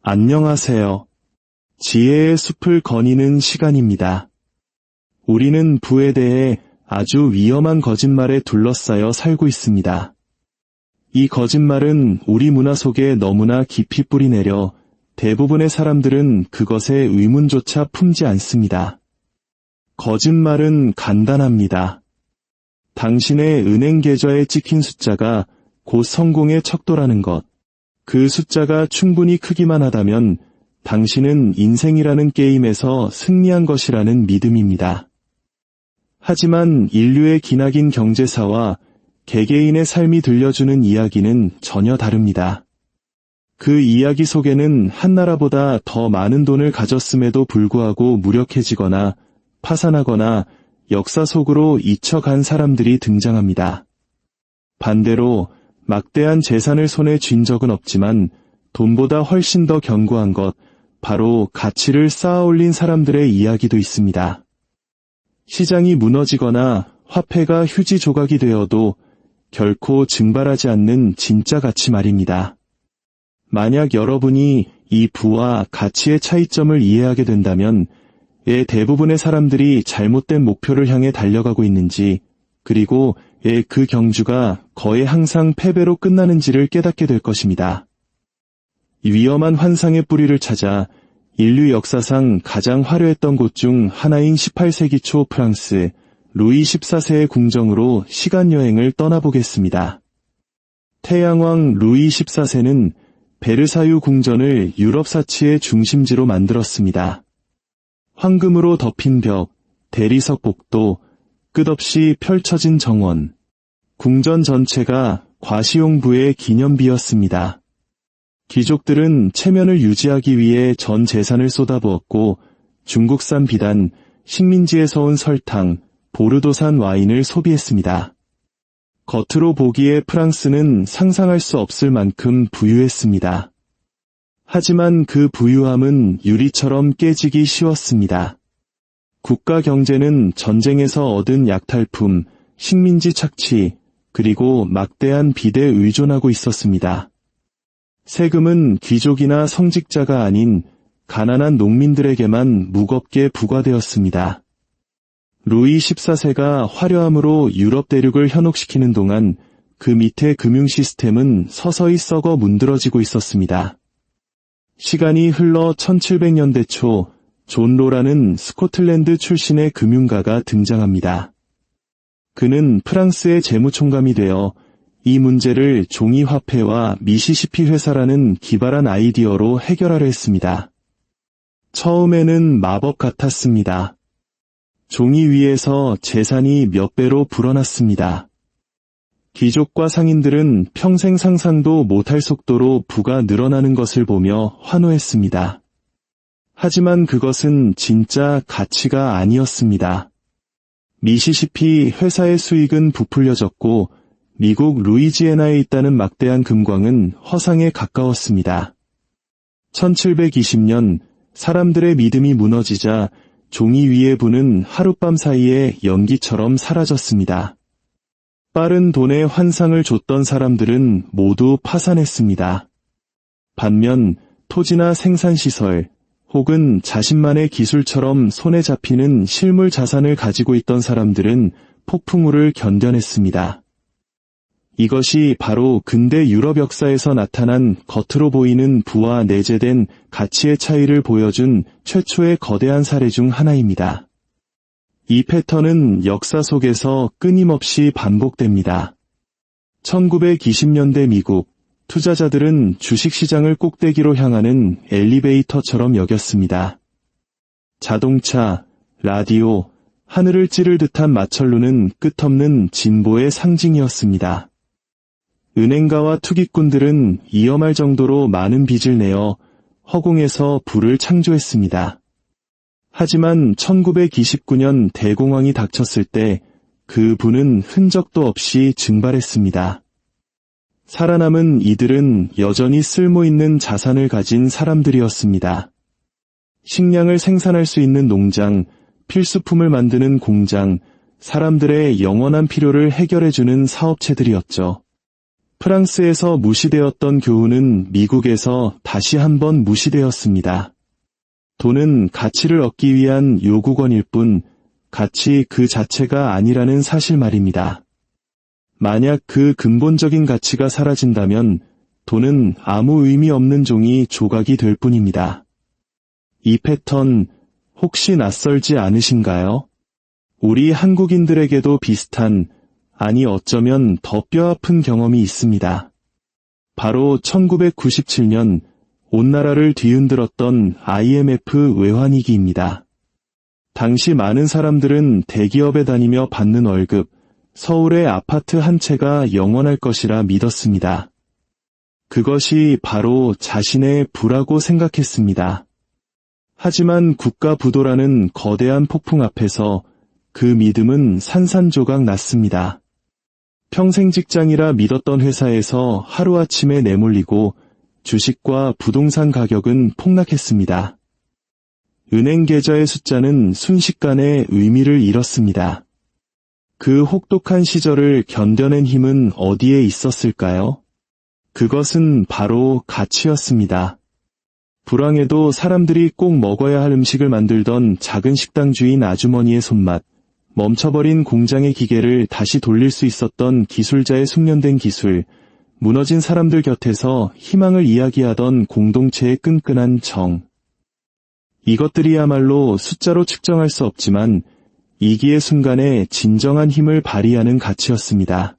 안녕하세요. 지혜의 숲을 거니는 시간입니다. 우리는 부에 대해 아주 위험한 거짓말에 둘러싸여 살고 있습니다. 이 거짓말은 우리 문화 속에 너무나 깊이 뿌리내려 대부분의 사람들은 그것에 의문조차 품지 않습니다. 거짓말은 간단합니다. 당신의 은행 계좌에 찍힌 숫자가 곧 성공의 척도라는 것. 그 숫자가 충분히 크기만 하다면 당신은 인생이라는 게임에서 승리한 것이라는 믿음입니다. 하지만 인류의 기나긴 경제사와 개개인의 삶이 들려주는 이야기는 전혀 다릅니다. 그 이야기 속에는 한 나라보다 더 많은 돈을 가졌음에도 불구하고 무력해지거나 파산하거나 역사 속으로 잊혀간 사람들이 등장합니다. 반대로 막대한 재산을 손에 쥔 적은 없지만 돈보다 훨씬 더 견고한 것, 바로 가치를 쌓아 올린 사람들의 이야기도 있습니다. 시장이 무너지거나 화폐가 휴지 조각이 되어도 결코 증발하지 않는 진짜 가치 말입니다. 만약 여러분이 이 부와 가치의 차이점을 이해하게 된다면 대부분의 사람들이 잘못된 목표를 향해 달려가고 있는지, 그리고 그 경주가 거의 항상 패배로 끝나는지를 깨닫게 될 것입니다. 위험한 환상의 뿌리를 찾아 인류 역사상 가장 화려했던 곳 중 하나인 18세기 초 프랑스 루이 14세의 궁정으로 시간여행을 떠나보겠습니다. 태양왕 루이 14세는 베르사유 궁전을 유럽 사치의 중심지로 만들었습니다. 황금으로 덮인 벽, 대리석 복도, 끝없이 펼쳐진 정원, 궁전 전체가 과시용부의 기념비였습니다. 귀족들은 체면을 유지하기 위해 전 재산을 쏟아부었고 중국산 비단, 식민지에서 온 설탕, 보르도산 와인을 소비했습니다. 겉으로 보기에 프랑스는 상상할 수 없을 만큼 부유했습니다. 하지만 그 부유함은 유리처럼 깨지기 쉬웠습니다. 국가 경제는 전쟁에서 얻은 약탈품, 식민지 착취, 그리고 막대한 빚에 의존하고 있었습니다. 세금은 귀족이나 성직자가 아닌 가난한 농민들에게만 무겁게 부과되었습니다. 루이 14세가 화려함으로 유럽 대륙을 현혹시키는 동안 그 밑에 금융 시스템은 서서히 썩어 문드러지고 있었습니다. 시간이 흘러 1700년대 초 존 로라는 스코틀랜드 출신의 금융가가 등장합니다. 그는 프랑스의 재무총감이 되어 이 문제를 종이화폐와 미시시피 회사라는 기발한 아이디어로 해결하려 했습니다. 처음에는 마법 같았습니다. 종이 위에서 재산이 몇 배로 불어났습니다. 귀족과 상인들은 평생 상상도 못할 속도로 부가 늘어나는 것을 보며 환호했습니다. 하지만 그것은 진짜 가치가 아니었습니다. 미시시피 회사의 수익은 부풀려졌고 미국 루이지애나에 있다는 막대한 금광은 허상에 가까웠습니다. 1720년 사람들의 믿음이 무너지자 종이 위의 부는 하룻밤 사이에 연기처럼 사라졌습니다. 빠른 돈의 환상을 줬던 사람들은 모두 파산했습니다. 반면 토지나 생산시설, 혹은 자신만의 기술처럼 손에 잡히는 실물 자산을 가지고 있던 사람들은 폭풍우를 견뎌냈습니다. 이것이 바로 근대 유럽 역사에서 나타난 겉으로 보이는 부와 내재된 가치의 차이를 보여준 최초의 거대한 사례 중 하나입니다. 이 패턴은 역사 속에서 끊임없이 반복됩니다. 1920년대 미국, 투자자들은 주식시장을 꼭대기로 향하는 엘리베이터처럼 여겼습니다. 자동차, 라디오, 하늘을 찌를 듯한 마천루는 끝없는 진보의 상징이었습니다. 은행가와 투기꾼들은 위험할 정도로 많은 빚을 내어 허공에서 부를 창조했습니다. 하지만 1929년 대공황이 닥쳤을 때 그 부는 흔적도 없이 증발했습니다. 살아남은 이들은 여전히 쓸모있는 자산을 가진 사람들이었습니다. 식량을 생산할 수 있는 농장, 필수품을 만드는 공장, 사람들의 영원한 필요를 해결해주는 사업체들이었죠. 프랑스에서 무시되었던 교훈은 미국에서 다시 한번 무시되었습니다. 돈은 가치를 얻기 위한 요구권일 뿐 가치 그 자체가 아니라는 사실 말입니다. 만약 그 근본적인 가치가 사라진다면 돈은 아무 의미 없는 종이 조각이 될 뿐입니다. 이 패턴 혹시 낯설지 않으신가요? 우리 한국인들에게도 비슷한, 아니 어쩌면 더 뼈아픈 경험이 있습니다. 바로 1997년 온 나라를 뒤흔들었던 IMF 외환위기입니다. 당시 많은 사람들은 대기업에 다니며 받는 월급, 서울의 아파트 한 채가 영원할 것이라 믿었습니다. 그것이 바로 자신의 부라고 생각했습니다. 하지만 국가 부도라는 거대한 폭풍 앞에서 그 믿음은 산산조각 났습니다. 평생 직장이라 믿었던 회사에서 하루아침에 내몰리고 주식과 부동산 가격은 폭락했습니다. 은행 계좌의 숫자는 순식간에 의미를 잃었습니다. 그 혹독한 시절을 견뎌낸 힘은 어디에 있었을까요? 그것은 바로 가치였습니다. 불황에도 사람들이 꼭 먹어야 할 음식을 만들던 작은 식당 주인 아주머니의 손맛, 멈춰버린 공장의 기계를 다시 돌릴 수 있었던 기술자의 숙련된 기술, 무너진 사람들 곁에서 희망을 이야기하던 공동체의 끈끈한 정. 이것들이야말로 숫자로 측정할 수 없지만 위기의 순간에 진정한 힘을 발휘하는 가치였습니다.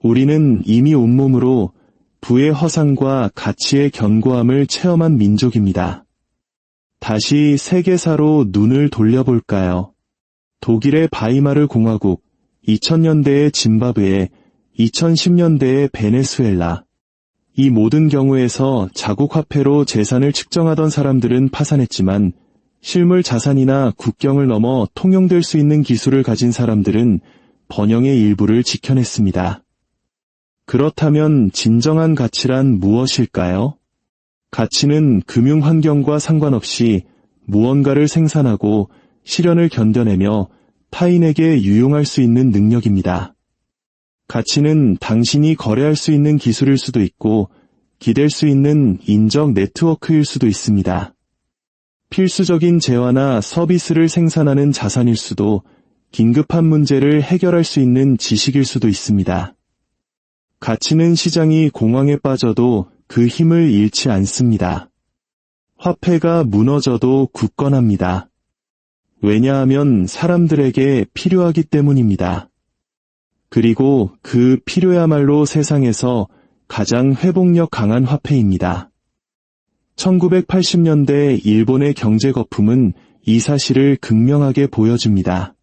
우리는 이미 온몸으로 부의 허상과 가치의 견고함을 체험한 민족입니다. 다시 세계사로 눈을 돌려볼까요? 독일의 바이마르 공화국, 2000년대의 짐바브웨, 2010년대의 베네수엘라. 이 모든 경우에서 자국 화폐로 재산을 측정하던 사람들은 파산했지만 실물 자산이나 국경을 넘어 통용될 수 있는 기술을 가진 사람들은 번영의 일부를 지켜냈습니다. 그렇다면 진정한 가치란 무엇일까요? 가치는 금융 환경과 상관없이 무언가를 생산하고 시련을 견뎌내며 타인에게 유용할 수 있는 능력입니다. 가치는 당신이 거래할 수 있는 기술일 수도 있고 기댈 수 있는 인적 네트워크일 수도 있습니다. 필수적인 재화나 서비스를 생산하는 자산일 수도, 긴급한 문제를 해결할 수 있는 지식일 수도 있습니다. 가치는 시장이 공황에 빠져도 그 힘을 잃지 않습니다. 화폐가 무너져도 굳건합니다. 왜냐하면 사람들에게 필요하기 때문입니다. 그리고 그 필요야말로 세상에서 가장 회복력 강한 화폐입니다. 1980년대 일본의 경제 거품은 이 사실을 극명하게 보여줍니다.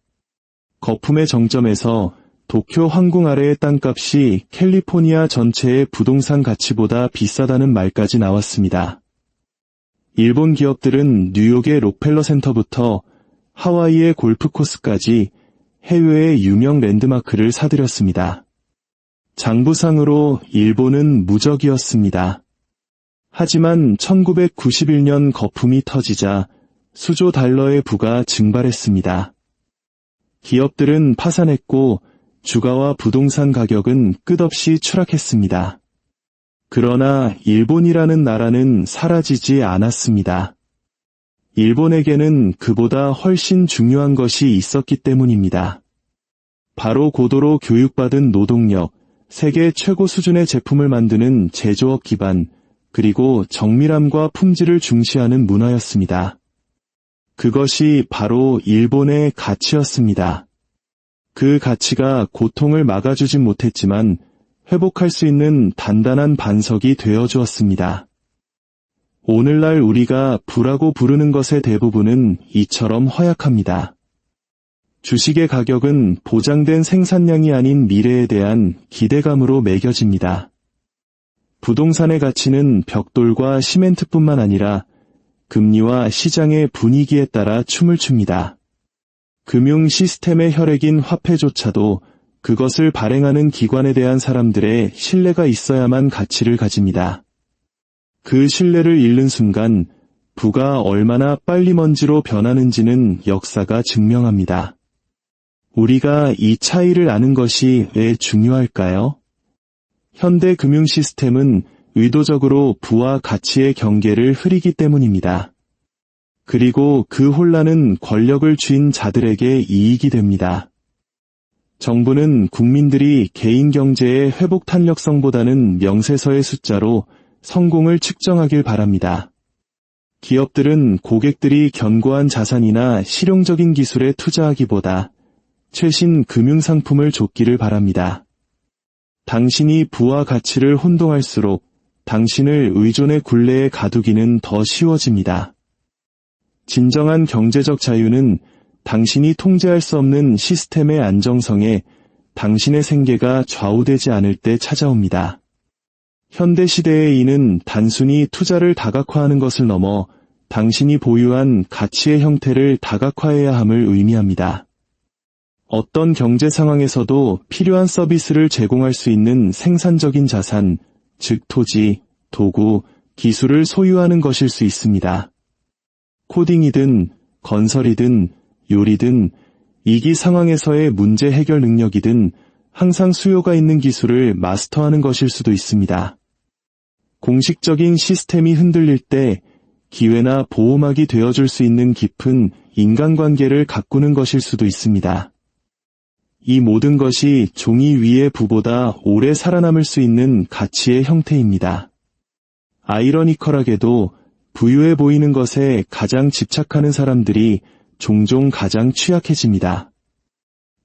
거품의 정점에서 도쿄 항공 아래의 땅값이 캘리포니아 전체의 부동산 가치보다 비싸다는 말까지 나왔습니다. 일본 기업들은 뉴욕의 록펠러 센터부터 하와이의 골프 코스까지 해외의 유명 랜드마크를 사들였습니다. 장부상으로 일본은 무적이었습니다. 하지만 1991년 거품이 터지자 수조 달러의 부가 증발했습니다. 기업들은 파산했고 주가와 부동산 가격은 끝없이 추락했습니다. 그러나 일본이라는 나라는 사라지지 않았습니다. 일본에게는 그보다 훨씬 중요한 것이 있었기 때문입니다. 바로 고도로 교육받은 노동력, 세계 최고 수준의 제품을 만드는 제조업 기반, 그리고 정밀함과 품질을 중시하는 문화였습니다. 그것이 바로 일본의 가치였습니다. 그 가치가 고통을 막아주진 못했지만 회복할 수 있는 단단한 반석이 되어주었습니다. 오늘날 우리가 부라고 부르는 것의 대부분은 이처럼 허약합니다. 주식의 가격은 보장된 생산량이 아닌 미래에 대한 기대감으로 매겨집니다. 부동산의 가치는 벽돌과 시멘트뿐만 아니라 금리와 시장의 분위기에 따라 춤을 춥니다. 금융 시스템의 혈액인 화폐조차도 그것을 발행하는 기관에 대한 사람들의 신뢰가 있어야만 가치를 가집니다. 그 신뢰를 잃는 순간 부가 얼마나 빨리 먼지로 변하는지는 역사가 증명합니다. 우리가 이 차이를 아는 것이 왜 중요할까요? 현대 금융 시스템은 의도적으로 부와 가치의 경계를 흐리기 때문입니다. 그리고 그 혼란은 권력을 쥔 자들에게 이익이 됩니다. 정부는 국민들이 개인 경제의 회복 탄력성보다는 명세서의 숫자로 성공을 측정하길 바랍니다. 기업들은 고객들이 견고한 자산이나 실용적인 기술에 투자하기보다 최신 금융상품을 줬기를 바랍니다. 당신이 부와 가치를 혼동할수록 당신을 의존의 굴레에 가두기는 더 쉬워집니다. 진정한 경제적 자유는 당신이 통제할 수 없는 시스템의 안정성에 당신의 생계가 좌우되지 않을 때 찾아옵니다. 현대시대의 이는 단순히 투자를 다각화하는 것을 넘어 당신이 보유한 가치의 형태를 다각화해야 함을 의미합니다. 어떤 경제 상황에서도 필요한 서비스를 제공할 수 있는 생산적인 자산, 즉 토지, 도구, 기술을 소유하는 것일 수 있습니다. 코딩이든 건설이든 요리든 위기 상황에서의 문제 해결 능력이든 항상 수요가 있는 기술을 마스터하는 것일 수도 있습니다. 공식적인 시스템이 흔들릴 때 기회나 보호막이 되어줄 수 있는 깊은 인간관계를 가꾸는 것일 수도 있습니다. 이 모든 것이 종이 위의 부보다 오래 살아남을 수 있는 가치의 형태입니다. 아이러니컬하게도 부유해 보이는 것에 가장 집착하는 사람들이 종종 가장 취약해집니다.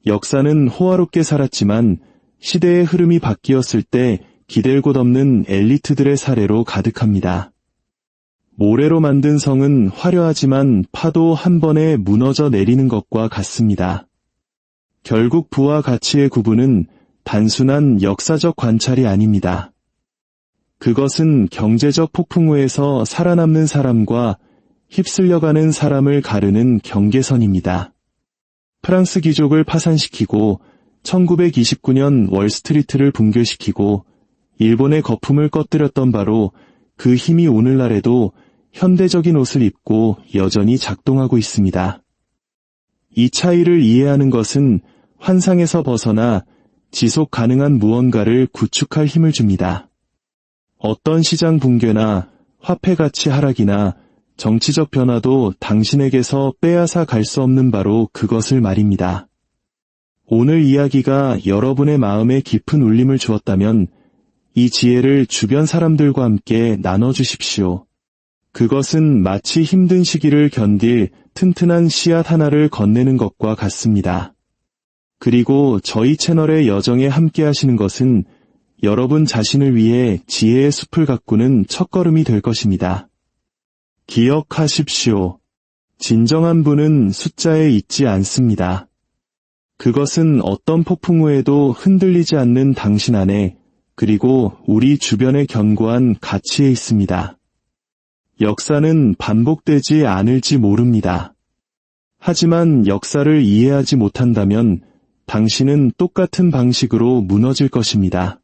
역사는 호화롭게 살았지만 시대의 흐름이 바뀌었을 때 기댈 곳 없는 엘리트들의 사례로 가득합니다. 모래로 만든 성은 화려하지만 파도 한 번에 무너져 내리는 것과 같습니다. 결국 부와 가치의 구분은 단순한 역사적 관찰이 아닙니다. 그것은 경제적 폭풍우에서 살아남는 사람과 휩쓸려가는 사람을 가르는 경계선입니다. 프랑스 귀족을 파산시키고 1929년 월스트리트를 붕괴시키고 일본의 거품을 꺼뜨렸던 바로 그 힘이 오늘날에도 현대적인 옷을 입고 여전히 작동하고 있습니다. 이 차이를 이해하는 것은 환상에서 벗어나 지속 가능한 무언가를 구축할 힘을 줍니다. 어떤 시장 붕괴나 화폐 가치 하락이나 정치적 변화도 당신에게서 빼앗아 갈 수 없는 바로 그것을 말입니다. 오늘 이야기가 여러분의 마음에 깊은 울림을 주었다면 이 지혜를 주변 사람들과 함께 나눠주십시오. 그것은 마치 힘든 시기를 견딜 튼튼한 씨앗 하나를 건네는 것과 같습니다. 그리고 저희 채널의 여정에 함께 하시는 것은 여러분 자신을 위해 지혜의 숲을 가꾸는 첫걸음이 될 것입니다. 기억하십시오. 진정한 부는 숫자에 있지 않습니다. 그것은 어떤 폭풍우에도 흔들리지 않는 당신 안에 그리고 우리 주변의 견고한 가치에 있습니다. 역사는 반복되지 않을지 모릅니다. 하지만 역사를 이해하지 못한다면 당신은 똑같은 방식으로 무너질 것입니다.